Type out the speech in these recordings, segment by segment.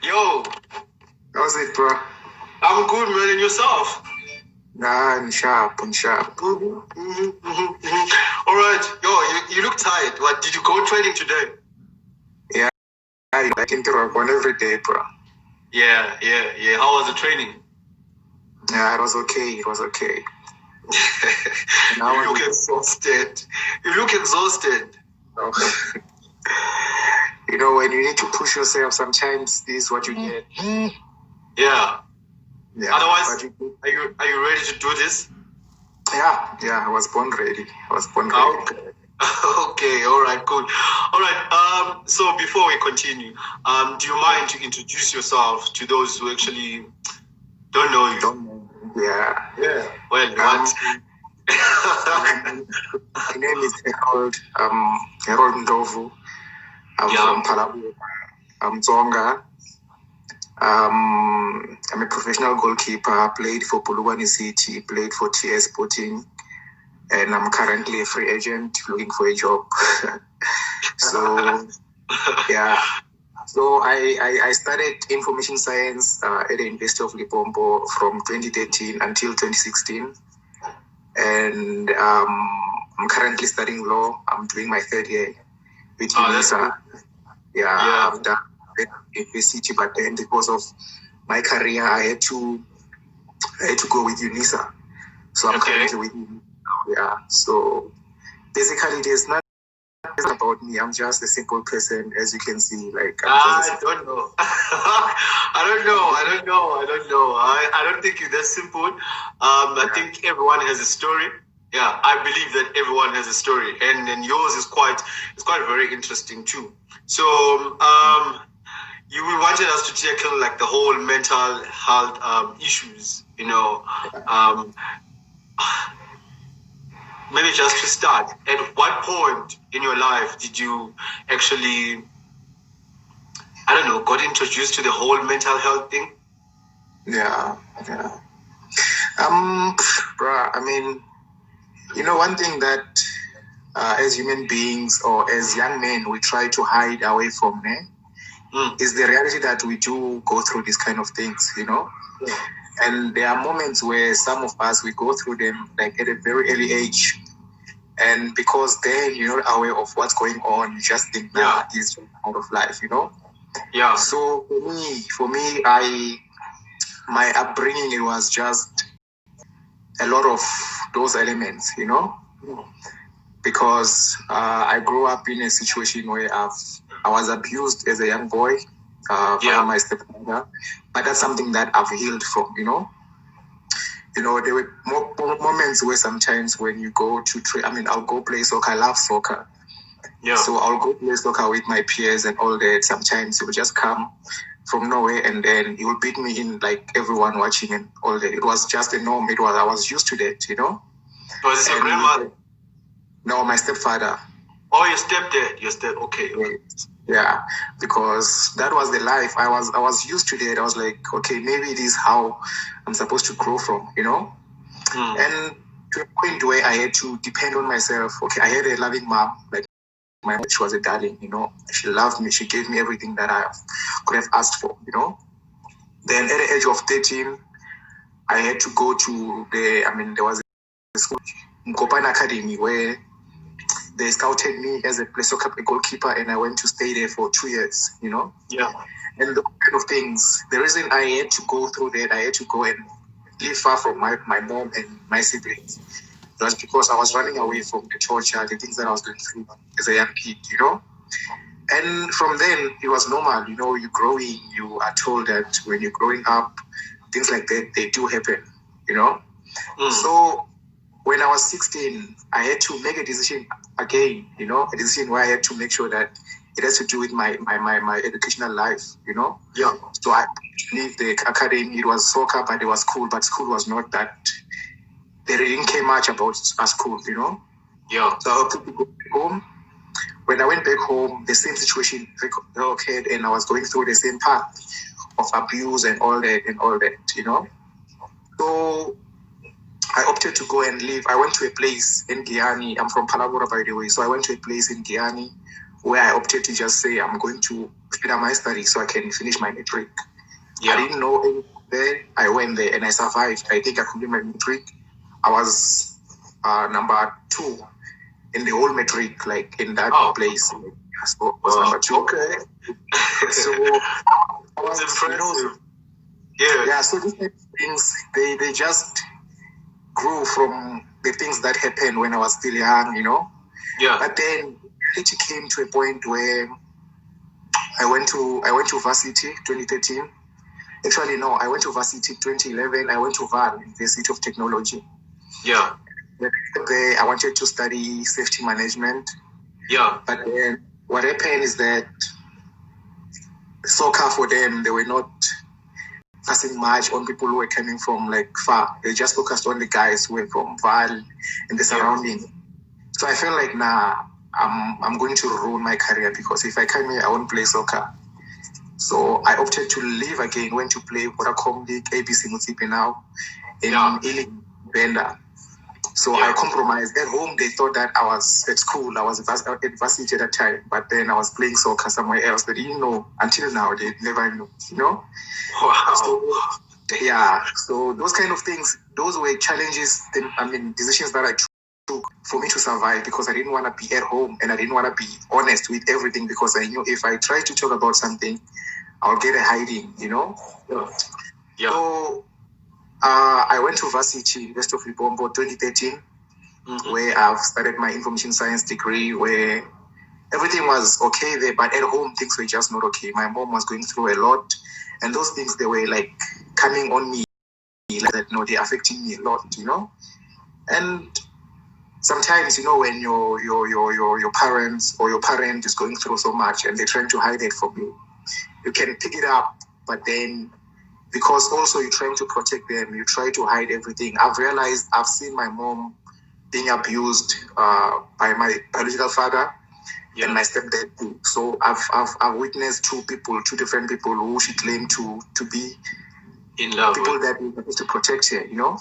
Yo, How's it, bro? I'm good, man. And yourself? Nah, I'm sharp. I'm sharp. All right. Yo, you look tired. What, did you go training today? Yeah, I can do one every day, bro. Yeah. How was the training? Yeah, it was okay. It was okay. You look exhausted. You look exhausted. You know, when you need to push yourself, sometimes this is what you get. Yeah. Otherwise, but are you ready to do this? Yeah, I was born ready. Okay. Okay, all right, good. All right, so before we continue, do you mind to introduce yourself to those who actually don't know you? Yeah. Well, what? My name is Harold. Harold Ndovu. I'm from Palabula. I'm Tsonga. I'm a professional goalkeeper. Played for Polokwane City. Played for TS Sporting. And I'm currently a free agent looking for a job. So, yeah. So I studied information science at the University of Limpopo from 2013 until 2016. And I'm currently studying law. I'm doing my third year with UNISA. I've done university, but then because of my career, I had to go with UNISA. So I'm currently with UNISA. Yeah. So basically, there's nothing about me. I'm just a simple person, as you can see. Like I don't know. I don't think it's that simple. I think everyone has a story. Yeah, I believe that everyone has a story, and yours is quite very interesting too. So, you wanted us to tackle like the whole mental health issues, you know. Maybe just to start, at what point in your life did you actually, I don't know, got introduced to the whole mental health thing? Yeah. Bruh, I mean, you know, one thing that as human beings or as young men, we try to hide away from is the reality that we do go through these kind of things, you know? Yeah. And there are moments where some of us, we go through them like at a very early age. And because then you're not aware of what's going on, you just think, this is out of life, you know? Yeah. So for me, my upbringing, it was just a lot of those elements, you know? Because I grew up in a situation where I was abused as a young boy by my stepfather, but that's something that I've healed from, you know? You know, there were moments where sometimes when you go to I'll go play soccer. I love soccer. Yeah. So I'll go play soccer with my peers and all that. Sometimes it would just come from nowhere and then he would beat me in, like everyone watching and all that. It was just a norm. I was used to that, you know? Was it your grandmother? No, my stepfather. Oh, your stepdad. Okay. Yeah, because that was the life. I was used to that. I was like, okay, maybe it is how I'm supposed to grow from, you know? And to a point where I had to depend on myself. Okay, I had a loving mom, like my mom, she was a darling, you know. She loved me. She gave me everything that I could have asked for, you know. Then at the age of 13, I had to go to there was a school, Mkopane Academy, where they scouted me as a goalkeeper, and I went to stay there for 2 years, you know? Yeah. And those kind of things, the reason I had to go through that, I had to go and live far from my mom and my siblings, was because I was running away from the torture, the things that I was going through as a young kid, you know? And from then, it was normal, you know, you're growing, you are told that when you're growing up, things like that, they do happen, you know? So when I was 16, I had to make a decision again, you know, a decision where I had to make sure that it has to do with my educational life, you know? Yeah. So I leave the academy. It was soccer, but it was school, but school was not that, they didn't care much about our school, you know? Yeah. So I had to go home. When I went back home, the same situation occurred, and I was going through the same path of abuse and all that, you know? So I opted to go and live. I went to a place in Guyana. I'm from Palabora, by the way. So I went to a place in Guyana where I opted to just say I'm going to speed up my studies so I can finish my matric. Yeah. I didn't know anything there. I went there and I survived. I think I completed my matric. I was number 2 in the whole matric, like in that place. So I was number 2. Okay. So I was impressive. Yeah. So these things, they just grew from the things that happened when I was still young, Yeah. But then it came to a point where I went to varsity 2013. Actually, no, I went to varsity 2011. I went to VAL, University of Technology. Yeah. There, I wanted to study safety management. Yeah. But then what happened is that soccer for them, they were not focusing much on people who were coming from like far. They just focused on the guys who were from VAL and the surrounding. Yeah. So I felt like, I'm going to ruin my career because if I come here, I won't play soccer. So I opted to leave again, went to play Vodacom League, ABC Mutsipe now, in Ili Benda. So I compromised. At home, they thought that I was at school. I was at varsity at that time, but then I was playing soccer somewhere else. They didn't know until now. They never knew, Wow. So those kind of things, those were challenges. Decisions that I took for me to survive because I didn't want to be at home and I didn't want to be honest with everything because I knew if I try to talk about something, I'll get a hiding, Yeah. So I went to varsity, University of Libombo, 2013, where I've started my information science degree, where everything was okay there, but at home things were just not okay. My mom was going through a lot, and those things, they were like coming on me like that. No, they're affecting me a lot, And sometimes, when your parents or your parent is going through so much and they're trying to hide it from you, you can pick it up, but then because also you're trying to protect them, you try to hide everything. I've seen my mom being abused by my biological father and my stepdad too. So I've witnessed two different people who she claimed to be in love people with. that we supposed to protect her, Yeah.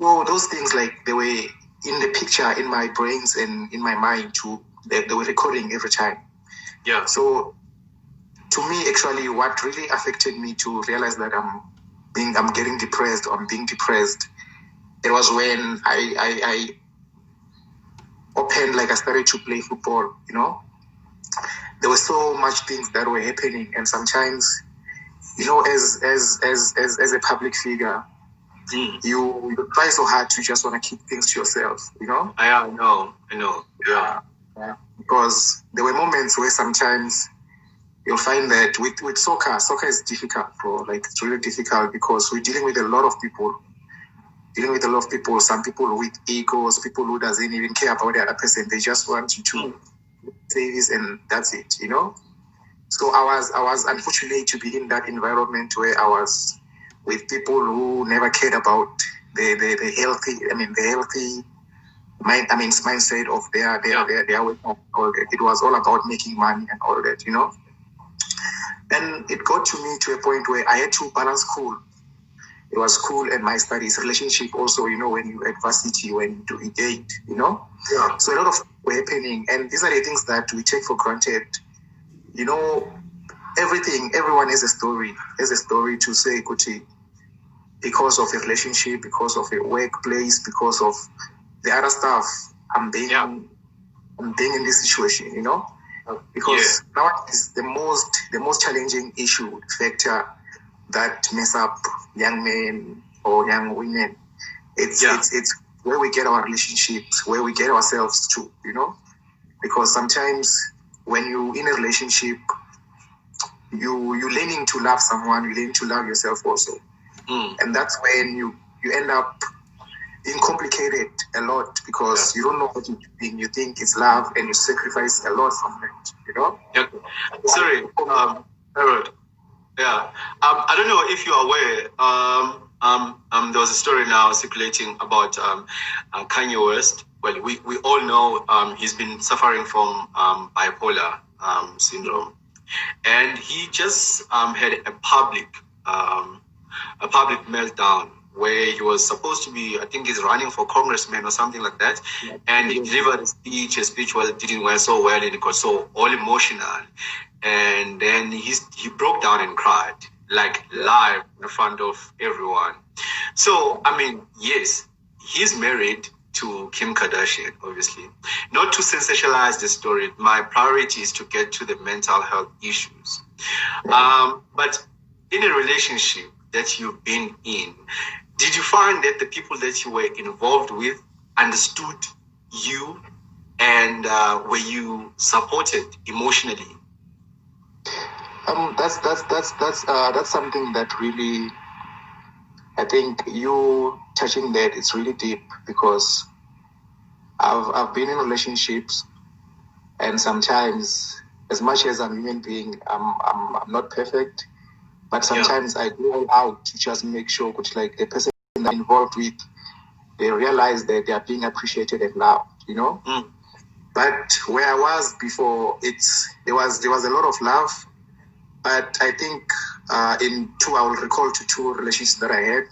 So those things, like, they were in the picture in my brains and in my mind too. They were recording every time. Yeah. So to me, actually, what really affected me to realize that I'm getting depressed, or I'm being depressed, it was when I opened, like, I started to play football, There were so much things that were happening, and sometimes, as a public figure, you try so hard to just want to keep things to yourself, I know. Yeah. Because there were moments where sometimes you'll find that with soccer is difficult, bro. Like, it's really difficult because we're dealing with a lot of people. Some people with egos, people who doesn't even care about the other person. They just want you to say this and that's it, So I was unfortunate to be in that environment where I was with people who never cared about the healthy mindset of their way of all that. It was all about making money and all that, And it got to me to a point where I had to balance school. It was school and my studies, relationship also, when you're at varsity, when you do date, Yeah. So a lot of things were happening, and these are the things that we take for granted. Everyone has a story to say, Kuti, because of a relationship, because of a workplace, because of the other stuff. I'm being in this situation, because nowadays the most challenging issue factor that mess up young men or young women. It's where we get our relationships, where we get ourselves to, because sometimes when you're in a relationship, you're learning to love someone, you're learning to love yourself also. And that's when you end up being complicated a lot because you don't know what you're doing. You think it's love and you sacrifice a lot from it, Yeah. Sorry, Harold. Yeah. I don't know if you're aware. There was a story now circulating about Kanye West. Well, we all know he's been suffering from bipolar syndrome, and he just had a public meltdown where he was supposed to be, I think he's running for congressman or something like that. And he delivered a speech. His speech didn't go so well, and he got so all emotional. And then he broke down and cried, like live in front of everyone. So, I mean, yes, he's married to Kim Kardashian, obviously. Not to sensationalize the story, my priority is to get to the mental health issues. But in a relationship that you've been in, did you find that the people that you were involved with understood you and were you supported emotionally? That's something that really, I think you touching that, it's really deep, because I've been in relationships, and sometimes, as much as I'm a human being, I'm not perfect, but sometimes I go all out to just make sure that, like, the person that I'm involved with, they realize that they are being appreciated and loved, you know. But where I was before, there was a lot of love, but I think I will recall to two relationships that I had.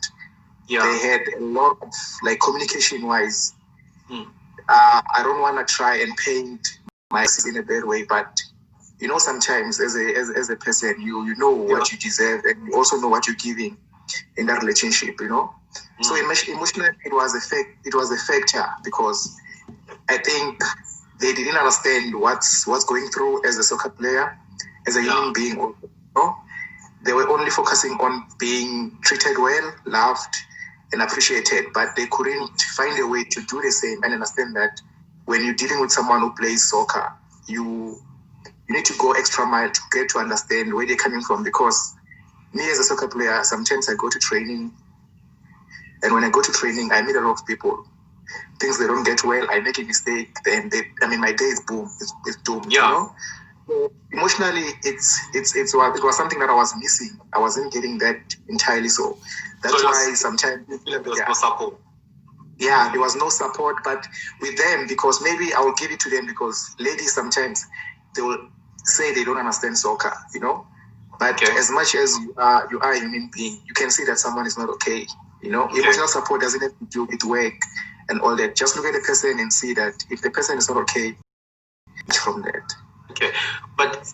They had a lot of, like, communication wise. I don't want to try and paint myself in a bad way, but you know, sometimes as a person, you know what you deserve, and you also know what you're giving in that relationship, you know. So emotionally, it was a factor, because I think they didn't understand what's going through as a soccer player, as a human being. You know? They were only focusing on being treated well, loved, and appreciated, but they couldn't find a way to do the same and understand that when you're dealing with someone who plays soccer, you need to go extra mile to get to understand where they're coming from. Because me as a soccer player, sometimes I go to training, and when I go to training, I meet a lot of people. Things they don't get well, I make a mistake, then my day is boom, it's doomed. You know. So emotionally, it was something that I was missing. I wasn't getting that entirely. So that's why sometimes there was no support. Yeah, there was no support. But with them, because maybe I will give it to them, because ladies sometimes they will say they don't understand soccer, you know. But as much as you are a human being, you can see that someone is not okay. You know, emotional support doesn't have to do with work and all that. Just look at the person and see that if the person is not okay, from that. Okay, but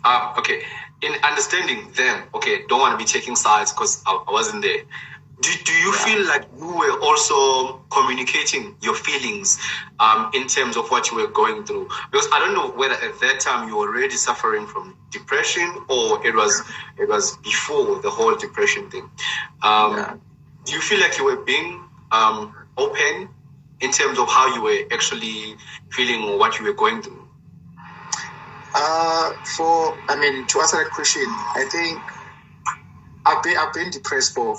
in understanding them, don't want to be taking sides because I wasn't there. Do you feel like you were also communicating your feelings in terms of what you were going through? Because I don't know whether at that time you were already suffering from depression or it was before the whole depression thing. Do you feel like you were being open in terms of how you were actually feeling or what you were going through? To answer that question, I think I've been depressed for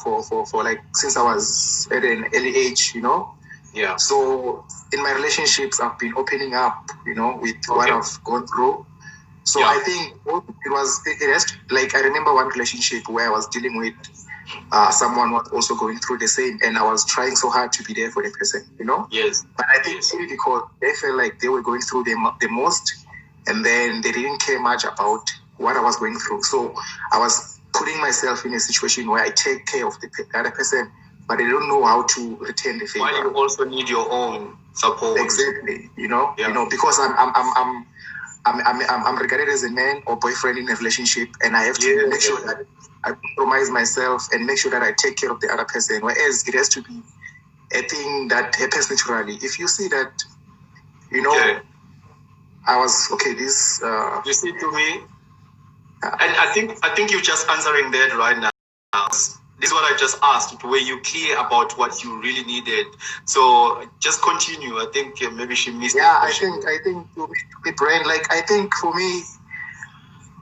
like since I was at an early age, you know. Yeah. So in my relationships, I've been opening up, you know, with what I've gone through. So I think it has to, like, I remember one relationship where I was dealing with someone was also going through the same, and I was trying so hard to be there for the person, you know. Yes. But I think maybe because they felt like they were going through the most, and then they didn't care much about what I was going through. So I was putting myself in a situation where I take care of the other person, but I don't know how to return the favor. While you also need your own support. Exactly. You know, because I'm regarded as a man or boyfriend in a relationship, and I have to make sure that I compromise myself and make sure that I take care of the other person. Whereas it has to be a thing that happens naturally. If you see that, you know, I was this. You see, to me, and I think you're just answering that right now. This is what I just asked. Were you clear about what you really needed? So just continue. I think maybe she missed. Yeah, I think to me, brain. Like, I think for me,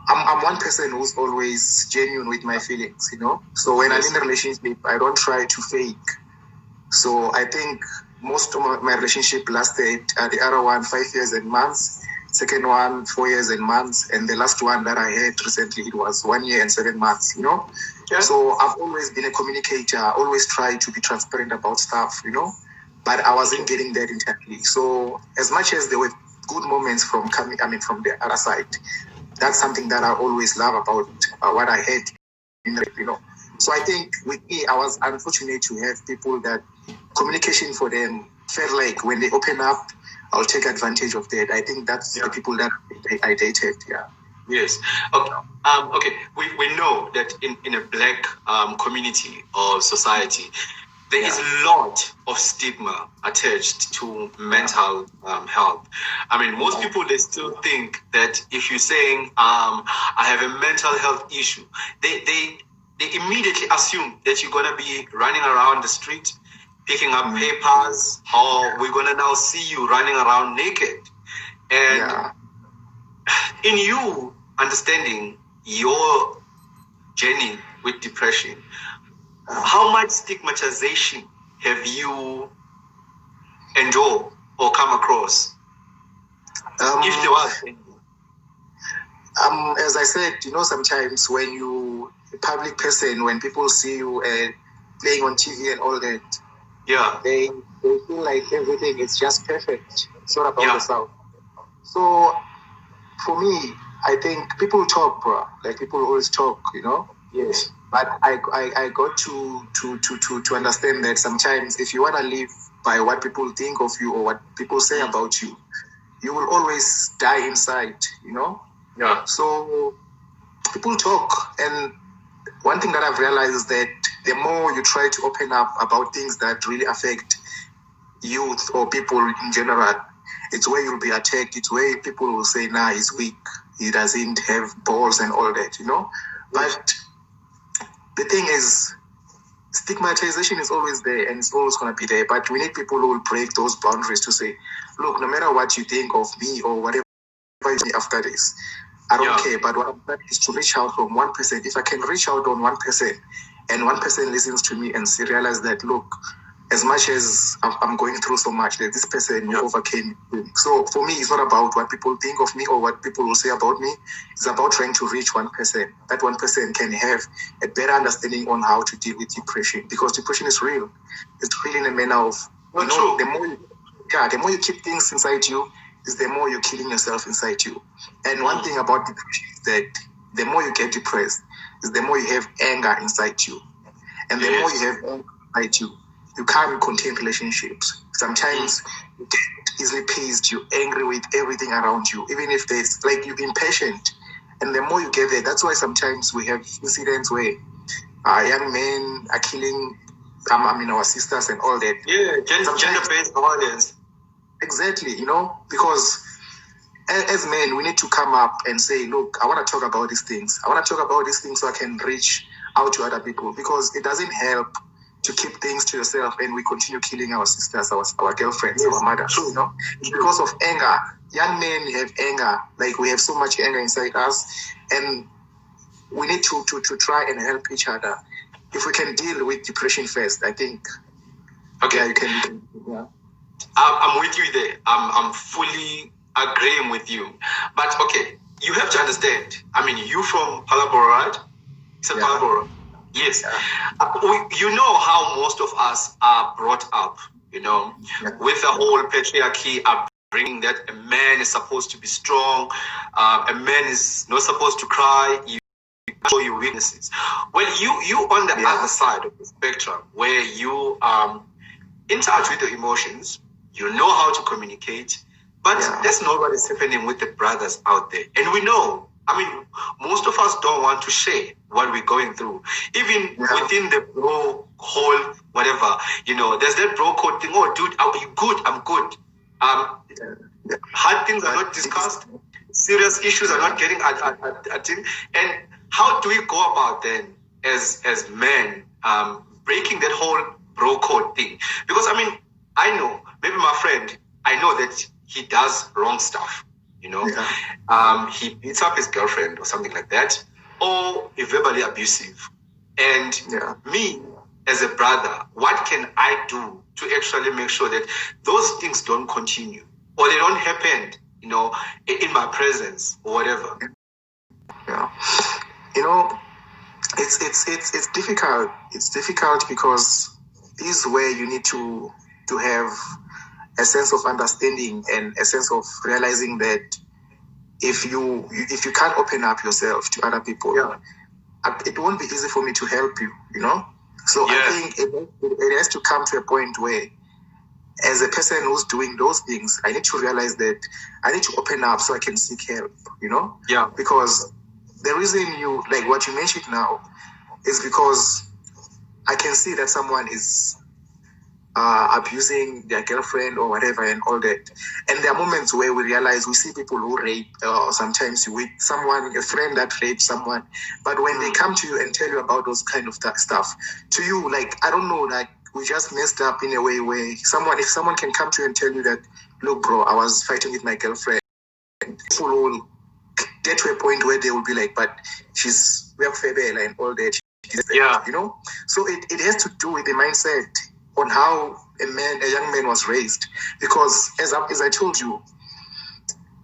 I'm one person who's always genuine with my feelings. You know. So when I'm in a relationship, I don't try to fake. So I think most of my relationship lasted. The other one 5 years and months. Second one 4 years and months, and the last one that I had recently, it was 1 year and 7 months. You know. Yeah. So I've always been a communicator. I always try to be transparent about stuff. You know. But I wasn't getting that entirely. So as much as there were good moments from the other side, that's something that I always love about what I had. So I think with me, I was unfortunate to have people that communication for them felt like when they open up, I'll take advantage of that. I think that's the people that I dated. Yeah. Yes. Okay. Okay. We know that in a black community or society, there is a lot of stigma attached to mental health. I mean, most people, they still think that if you're saying I have a mental health issue, they immediately assume that you're gonna be running around the street picking up papers, or we're gonna now see you running around naked. And in you understanding your journey with depression, how much stigmatization have you endured or come across? If there was any. As I said, sometimes when you a public person, when people see you playing on TV and all that, they feel like everything is just perfect. It's not about yourself. So for me, I think people talk, bro. Like people always talk, Yes. But I got to understand that sometimes if you want to live by what people think of you or what people say about you, you will always die inside, Yeah. So people talk, and one thing that I've realized is that the more you try to open up about things that really affect youth or people in general, it's where you'll be attacked. It's where people will say, nah, he's weak. He doesn't have balls and all that, But the thing is, stigmatization is always there and it's always going to be there. But we need people who will break those boundaries to say, look, no matter what you think of me or whatever you say after this, I don't care. But what I'm trying is to reach out from one person. If I can reach out on one person and one person listens to me and realize that, look, as much as I'm going through so much, that this person overcame. So for me, it's not about what people think of me or what people will say about me. It's about trying to reach one person. That one person can have a better understanding on how to deal with depression, because depression is real. It's real in a manner of, the more you keep things inside you, is the more you're killing yourself inside you. And one thing about depression is that the more you get depressed, is the more you have anger inside you. And the more you have anger inside you, you can't contain relationships. Sometimes you get easily pissed, you're angry with everything around you, even if there's like you've been patient. And the more you get there, that's why sometimes we have incidents where young men are killing our sisters and all that. Yeah, gender-based violence. Exactly, because as men, we need to come up and say, look, I want to talk about these things. I want to talk about these things so I can reach out to other people, because it doesn't help to keep things to yourself and we continue killing our sisters, our girlfriends, our mothers, because of anger. Young men have anger, like we have so much anger inside us, and we need to try and help each other. If we can deal with depression first, I think. Okay, yeah, you can. Yeah. I'm with you there. I'm fully agreeing with you. But okay, you have to understand. I mean, you from Palabora, right? It's a Palabora. Yes. You know how most of us are brought up, with the whole patriarchy upbringing that a man is supposed to be strong, a man is not supposed to cry, you show your weaknesses. Well, you on the other side of the spectrum, where you in touch with your emotions, you know how to communicate, but that's not what is happening with the brothers out there. And we know, I mean, most of us don't want to share what we're going through. Even within the bro whole whatever, there's that bro code thing. Oh, dude, are you good? I'm good. Hard things are not discussed. Serious issues are not getting attended. And how do we go about then, as men, breaking that whole bro code thing? Because I mean, I know, maybe my friend, I know that he does wrong stuff. He beats up his girlfriend or something like that, or is verbally abusive. And me, as a brother, what can I do to actually make sure that those things don't continue or they don't happen, in my presence or whatever? Yeah, it's difficult. It's difficult because this is where you need to have a sense of understanding and a sense of realizing that if you can't open up yourself to other people, it won't be easy for me to help you, you know? So I think it has to come to a point where, as a person who's doing those things, I need to realize that I need to open up so I can seek help, you know? Yeah. Because the reason you, like what you mentioned now, is because I can see that someone is abusing their girlfriend or whatever and all that. And there are moments where we realize we see people who rape, or sometimes with someone, a friend that rapes someone. But when they come to you and tell you about those kind of stuff, to you, like, I don't know, like, we just messed up in a way where if someone can come to you and tell you that, look, bro, I was fighting with my girlfriend, people will get to a point where they will be like, but she's well fable and all that. You know? So it has to do with the mindset on how a young man was raised. Because as I told you,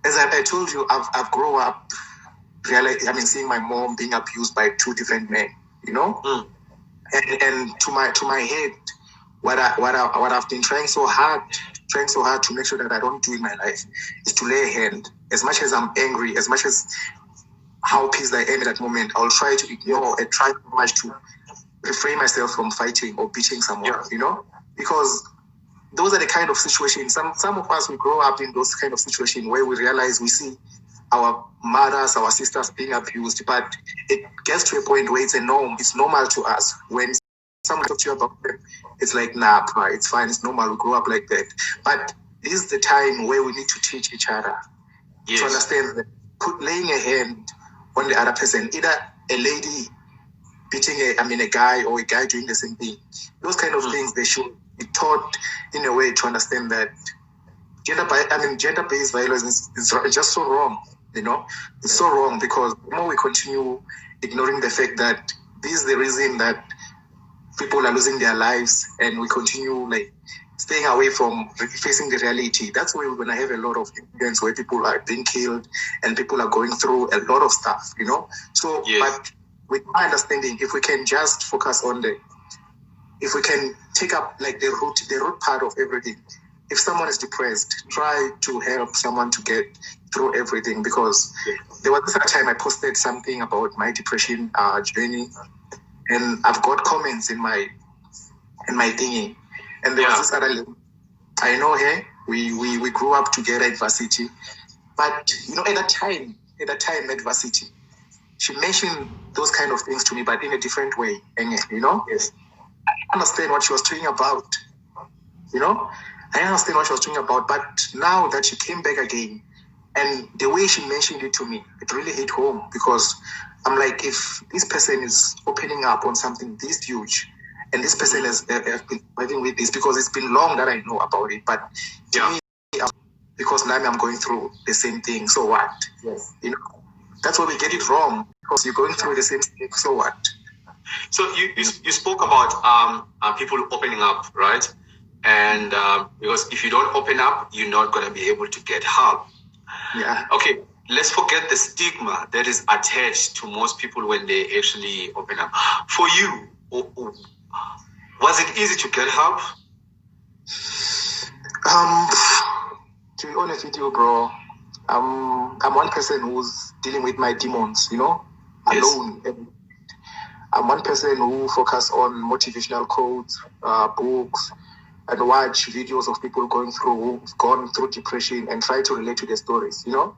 I've grown up seeing my mom being abused by two different men, you know? And to my head, what I've been trying so hard to make sure that I don't do in my life is to lay a hand. As much as I'm angry, as much as how pissed I am at that moment, I'll try to ignore and try so much to refrain myself from fighting or beating someone, you know? Because those are the kind of situations, some of us, we grow up in those kind of situations where we realize we see our mothers, our sisters being abused, but it gets to a point where it's a norm, it's normal to us. When someone talks to you about them, it's like, nah, it's fine, it's normal, we grow up like that. But this is the time where we need to teach each other to understand that laying a hand on the other person, either a lady beating a guy or a guy doing the same thing. Those kind of things, they should be taught in a way to understand that gender-based violence is just so wrong, you know? It's so wrong because the more we continue ignoring the fact that this is the reason that people are losing their lives and we continue like staying away from facing the reality, that's where we're going to have a lot of incidents where people are being killed and people are going through a lot of stuff, you know? So, but with my understanding, if we can just focus on if we can take up like the root part of everything. If someone is depressed, try to help someone to get through everything, because there was a time I posted something about my depression journey, and I've got comments in my thingy, and there was this other lady. I know her. We grew up together at varsity, but you know, at that time at varsity, she mentioned those kind of things to me, but in a different way. And you know, I understand what she was talking about. You know, I understand what she was talking about. But now that she came back again, and the way she mentioned it to me, it really hit home, because I'm like, if this person is opening up on something this huge, and this person has been fighting with this, because it's been long that I know about it, but to me, because now I'm going through the same thing, so what? Yes. You know, that's where we get it wrong, because you're going through the same thing, so what? So you spoke about people opening up, right? And because if you don't open up, you're not going to be able to get help. Yeah. Okay, let's forget the stigma that is attached to most people when they actually open up. For you, was it easy to get help? To be honest with you, bro, I'm one person who's dealing with my demons, you know, alone. I'm one person who focus on motivational quotes, books, and watch videos of people who've gone through depression and try to relate to their stories. You know,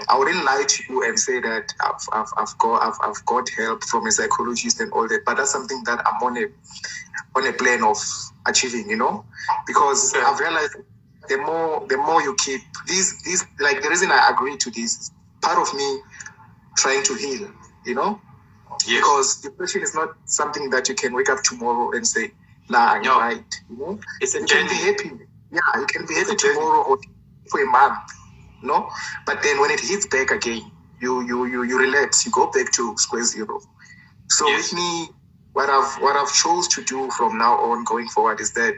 I wouldn't lie to you and say that I've got help from a psychologist and all that, but that's something that I'm on a plan of achieving. You know, because I've realized the more you keep these like, the reason I agree to this is part of me trying to heal. You know. Yes. Because depression is not something that you can wake up tomorrow and say, nah, you're right. You know? It's a you journey. Can be happy. Yeah, you can be happy tomorrow or for a month. No? But then when it hits back again, you relapse, you go back to square zero. So with me, what I've chose to do from now on going forward is that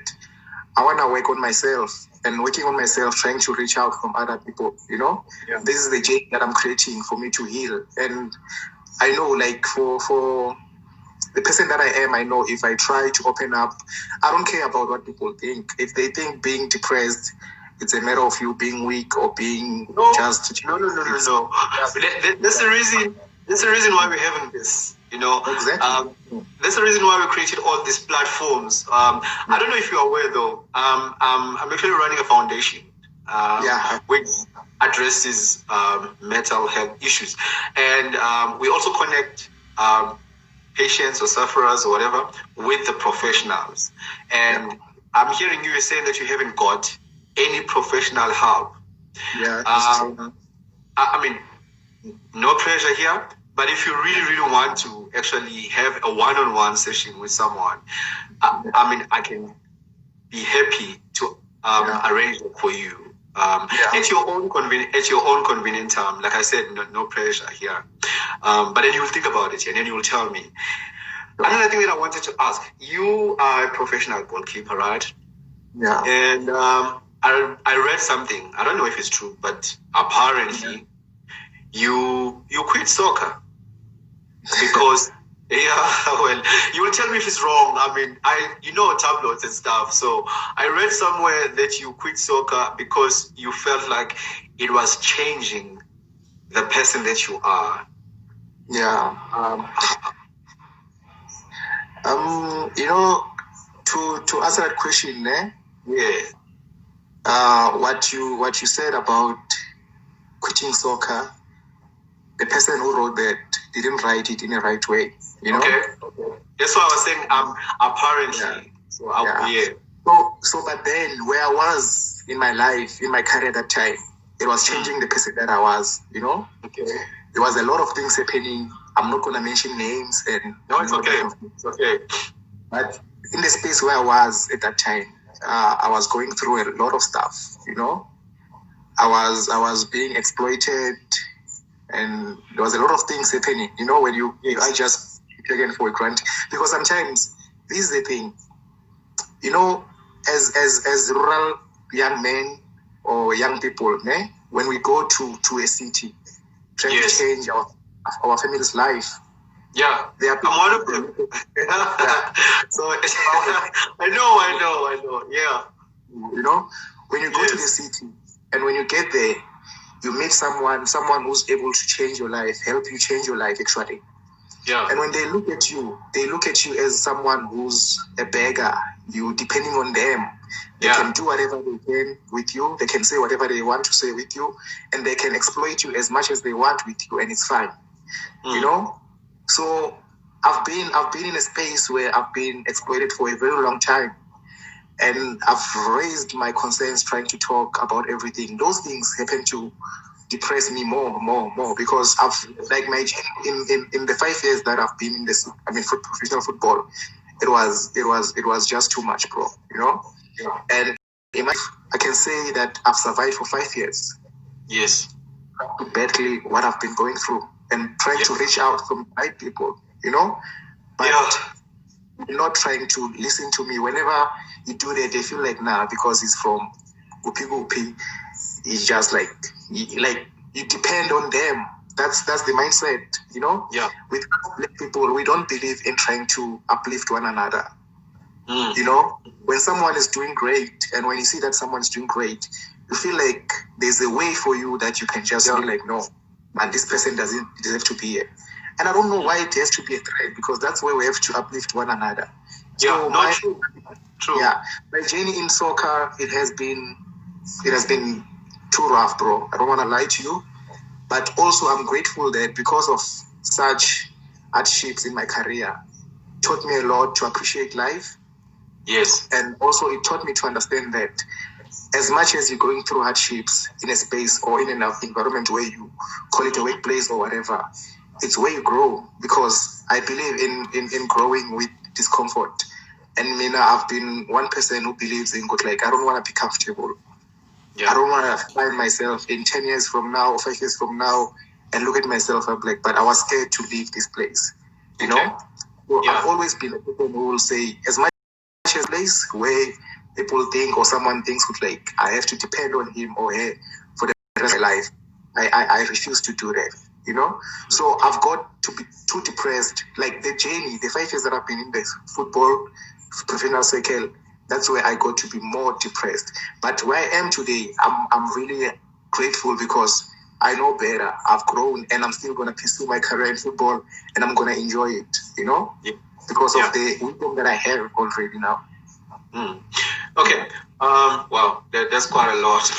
I want to work on myself, and working on myself, trying to reach out from other people, you know? Yeah. This is the journey that I'm creating for me to heal. And I know, like, for the person that I am, I know if I try to open up, I don't care about what people think. If they think being depressed, it's a matter of you being weak or being No. That's the reason why we're having this. You know, Exactly. that's the reason why we created all these platforms. I don't know if you're aware though. I'm actually running a foundation. Which addresses mental health issues, and we also connect patients or sufferers or whatever with the professionals. And I'm hearing you saying that you haven't got any professional help. Yeah. I mean, no pressure here, but if you really, really want to actually have a one-on-one session with someone, I mean, I can be happy to arrange it for you. At your own convenient time. Like I said, no pressure here. But then you'll think about it and then you'll tell me. Another thing that I wanted to ask, you are a professional goalkeeper, right? Yeah. And I read something. I don't know if it's true, but apparently you quit soccer because well, you will tell me if it's wrong. I mean, tabloids and stuff. So I read somewhere that you quit soccer because you felt like it was changing the person that you are. Yeah. To answer that question, what you said about quitting soccer, the person who wrote that didn't write it in the right way. You know. Okay. That's why I was saying apparently. So but then where I was in my life, in my career at that time, it was changing the person that I was. You know. Okay. There was a lot of things happening. I'm not gonna mention names and. No, it's okay. It's okay. But in the space where I was at that time, I was going through a lot of stuff. You know, I was being exploited, and there was a lot of things happening. You know, when I just taken for granted, because sometimes this is the thing. You know, as rural young men or young people, when we go to a city, trying to change our family's life. Yeah, I'm one of them. So I know. Yeah. You know, when you go to the city and when you get there, you meet someone who's able to change your life, help you change your life actually. Yeah. And when they look at you as someone who's a beggar. You depending on them. They can do whatever they can with you. They can say whatever they want to say with you, and they can exploit you as much as they want with you, and it's fine. You know. So I've been in a space where I've been exploited for a very long time, and I've raised my concerns trying to talk about everything. Those things happen to depress me more because I've like my in the 5 years that I've been in this, professional football, it was just too much, bro. You know. Yeah. And in my life, I can say that I've survived for 5 years. Yes. Badly what I've been going through and trying to reach out from the right people, you know, but not trying to listen to me. Whenever you do that, they feel like because it's from Gupi. It's just like you depend on them. That's the mindset, you know. Yeah. With black people, we don't believe in trying to uplift one another. You know, when someone is doing great, and when you see that someone's doing great, you feel like there's a way for you that you can just be like, no, man, this person doesn't deserve to be here. And I don't know why it has to be a threat, because that's where we have to uplift one another. Yeah, so true. Yeah, my journey in soccer, it has been too rough, bro. I don't want to lie to you, but also I'm grateful that because of such hardships in my career, it taught me a lot to appreciate life. Yes. And also it taught me to understand that as much as you're going through hardships in a space or in an environment where you call it a workplace or whatever, it's where you grow, because I believe in growing with discomfort. And I've been one person who believes in good, like I don't want to be comfortable. Yeah. I don't want to find myself in 10 years from now or 5 years from now and look at myself and like, but I was scared to leave this place. You know? So I've always been a person who will say, as much as place where people think or someone thinks with like, I have to depend on him or her for the rest of my life, I refuse to do that. You know? So I've got to be too depressed. Like the journey, the 5 years that I've been in the football professional circle, that's where I got to be more depressed. But where I am today, I'm really grateful, because I know better. I've grown, and I'm still gonna pursue my career in football, and I'm gonna enjoy it. Because of the wisdom that I have already now. Okay. Wow, that's quite a lot.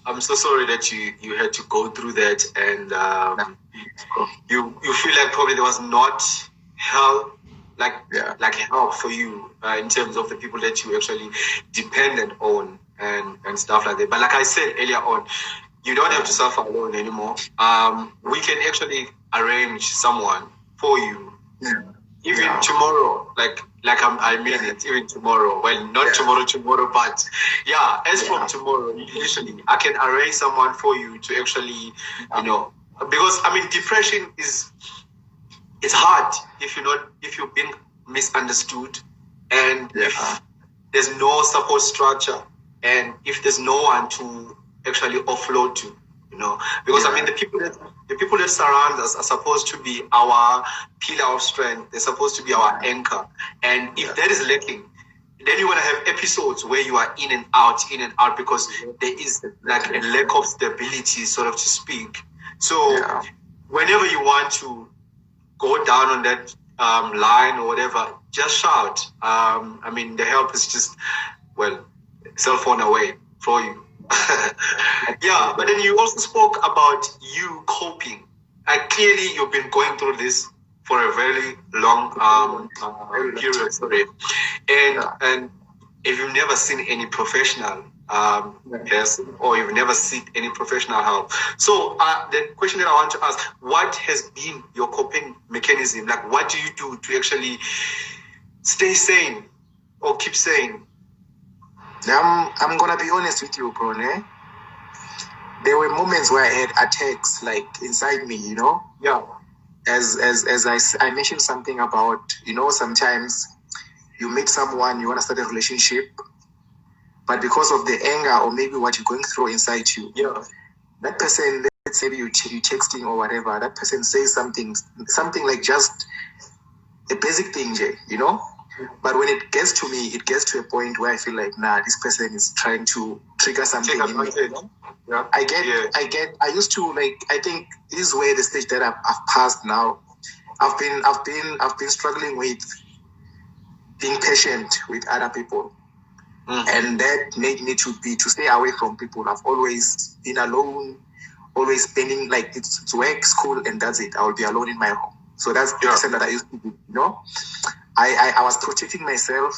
I'm so sorry that you had to go through that, and you feel like probably there was not help, like help for you in terms of the people that you actually depended on and stuff like that. But like I said earlier on, you don't have to suffer alone anymore. We can actually arrange someone for you. Even tomorrow, I mean it, even tomorrow. Well, not tomorrow, but as from tomorrow, literally, I can arrange someone for you to actually, because I mean, depression it's hard if you've been misunderstood, and if there's no support structure, and if there's no one to actually offload to, because I mean the people that surround us are supposed to be our pillar of strength. They're supposed to be our anchor, and if that is lacking, then you're gonna have episodes where you are in and out, because there is like a lack of stability, sort of to speak. So whenever you want to go down on that line or whatever, just shout. I mean, the help is just, cell phone away for you. But then you also spoke about you coping. Clearly, you've been going through this for a very long period, sorry. And if you've never seen any professional, or you've never seen any professional help. So the question that I want to ask, what has been your coping mechanism? Like, what do you do to actually stay sane or keep sane? I'm gonna be honest with you, bro. There were moments where I had attacks like inside me, As I mentioned something about, sometimes you meet someone, you want to start a relationship, but because of the anger or maybe what you're going through inside you, that person, let's say you're texting or whatever, that person says something like just a basic thing, But when it gets to me, it gets to a point where I feel like, this person is trying to trigger something in me. I used to I think this is where the stage that I've passed now. I've been struggling with being patient with other people. And that made me to stay away from people. I've always been alone, always spending it's work, school, and that's it. I will be alone in my home. So that's the person that I used to be, I was protecting myself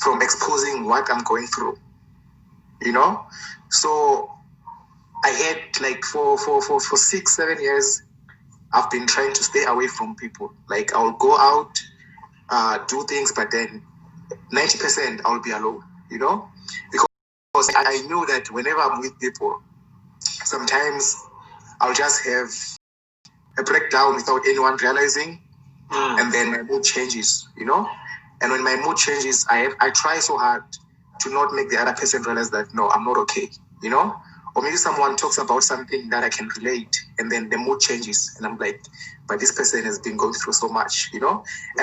from exposing what I'm going through, So I had for 6-7 years, I've been trying to stay away from people. I'll go out, do things, but then 90% I'll be alone, because I knew that whenever I'm with people, sometimes I'll just have a breakdown without anyone realizing, and then my mood changes, And when my mood changes, I try so hard to not make the other person realize that, no, I'm not okay, Or maybe someone talks about something that I can relate, and then the mood changes, and I'm like, but this person has been going through so much, And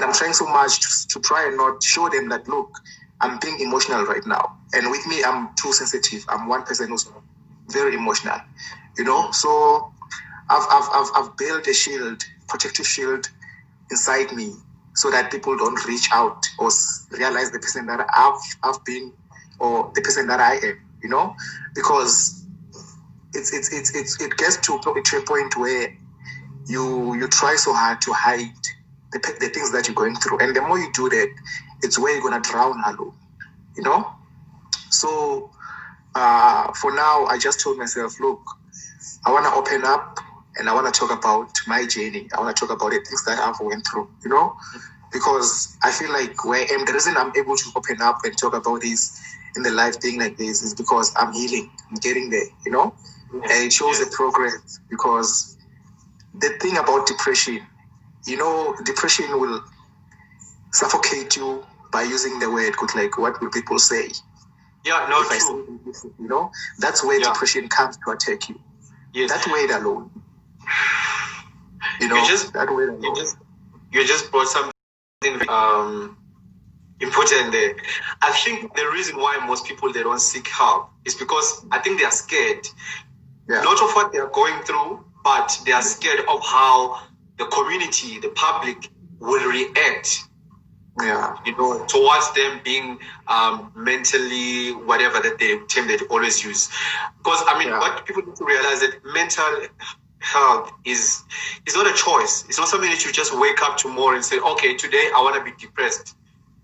I'm trying so much to try and not show them that, look, I'm being emotional right now. And with me, I'm too sensitive. I'm one person who's very emotional, So I've built a protective shield inside me, so that people don't reach out or realize the person that I've been, or the person that I am, because it gets to a point where you try so hard to hide the things that you're going through, and the more you do that, it's where you're gonna drown alone, So for now, I just told myself, look, I want to open up, and I want to talk about my journey. I want to talk about the things that I've went through, because I feel like where I am, the reason I'm able to open up and talk about this in the live thing like this is because I'm healing. I'm getting there, And it shows the progress, because the thing about depression, depression will suffocate you by using the word, what will people say? Yeah, no, true. That's where depression comes to attack you. Yes. That way alone. That way alone. You just brought something important there. I think the reason why most people, they don't seek help is because I think they are scared. not of what they are going through, but they are scared of how the community, the public, will react. Towards them being mentally whatever that they term they always use. Because what people need to realize that mental health is not a choice. It's not something that you just wake up tomorrow and say, okay, today I want to be depressed.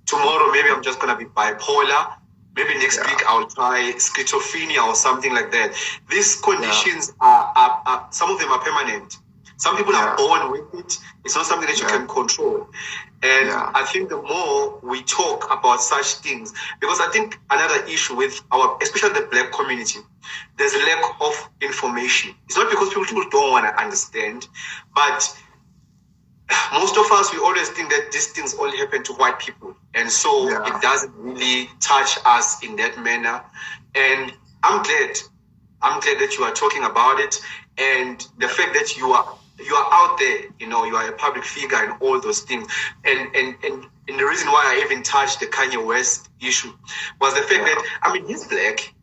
Tomorrow maybe I'm just gonna be bipolar. Maybe next week I'll try schizophrenia or something like that. These conditions are some of them are permanent. Some people are born with it. It's not something that you can control. And I think the more we talk about such things, because I think another issue with especially the Black community, there's a lack of information. It's not because people don't want to understand, but most of us, we always think that these things only happen to white people. And so it doesn't really touch us in that manner. And I'm glad that you are talking about it. And the fact that you are out there, you are a public figure and all those things. And the reason why I even touched the Kanye West issue was the fact that, he's Black.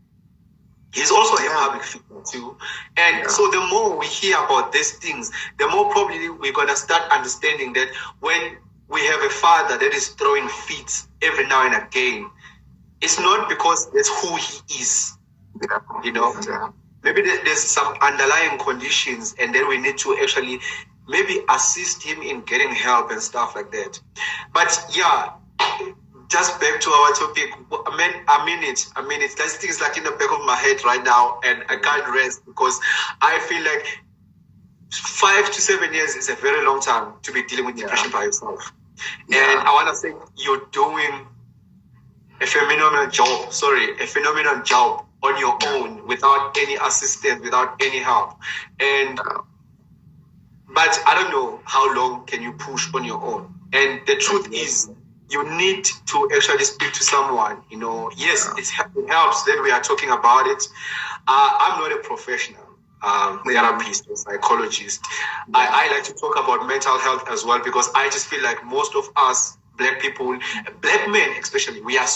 He's also a public figure too. And so the more we hear about these things, the more probably we're going to start understanding that when we have a father that is throwing fits every now and again, it's not because that's who he is. Maybe there's some underlying conditions, and then we need to actually maybe assist him in getting help and stuff like that. But just back to our topic, I mean it. That thing is like in the back of my head right now, and I can't rest because I feel like 5 to 7 years is a very long time to be dealing with depression by yourself. And I want to say you're doing a phenomenal job on your own without any assistance, without any help. But I don't know how long can you push on your own. And the truth is, you need to actually speak to someone. Yes, it helps that we are talking about it. I'm not a professional therapist or psychologist. I like to talk about mental health as well because I just feel like most of us Black people, Black men especially, we are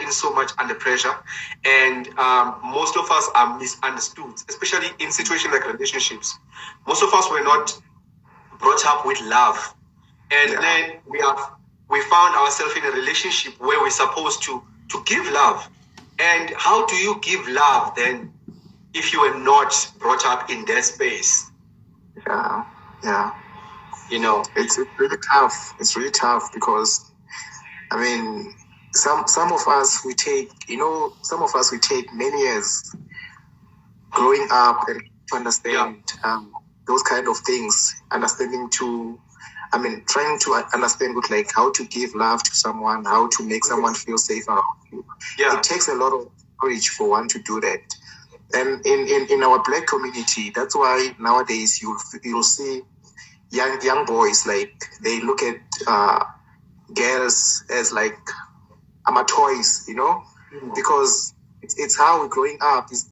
in so much under pressure, and most of us are misunderstood, especially in situations like relationships. Most of us were not brought up with love, and then we found ourselves in a relationship where we're supposed to give love. And how do you give love then if you were not brought up in that space? It's really tough. It's really tough because, some of us we take many years growing up and to understand those kind of things, trying to understand with like how to give love to someone, how to make someone feel safe around you. It takes a lot of courage for one to do that. And in our Black community, that's why nowadays you'll see young boys, like they look at girls as like toys, because it's how we're growing up.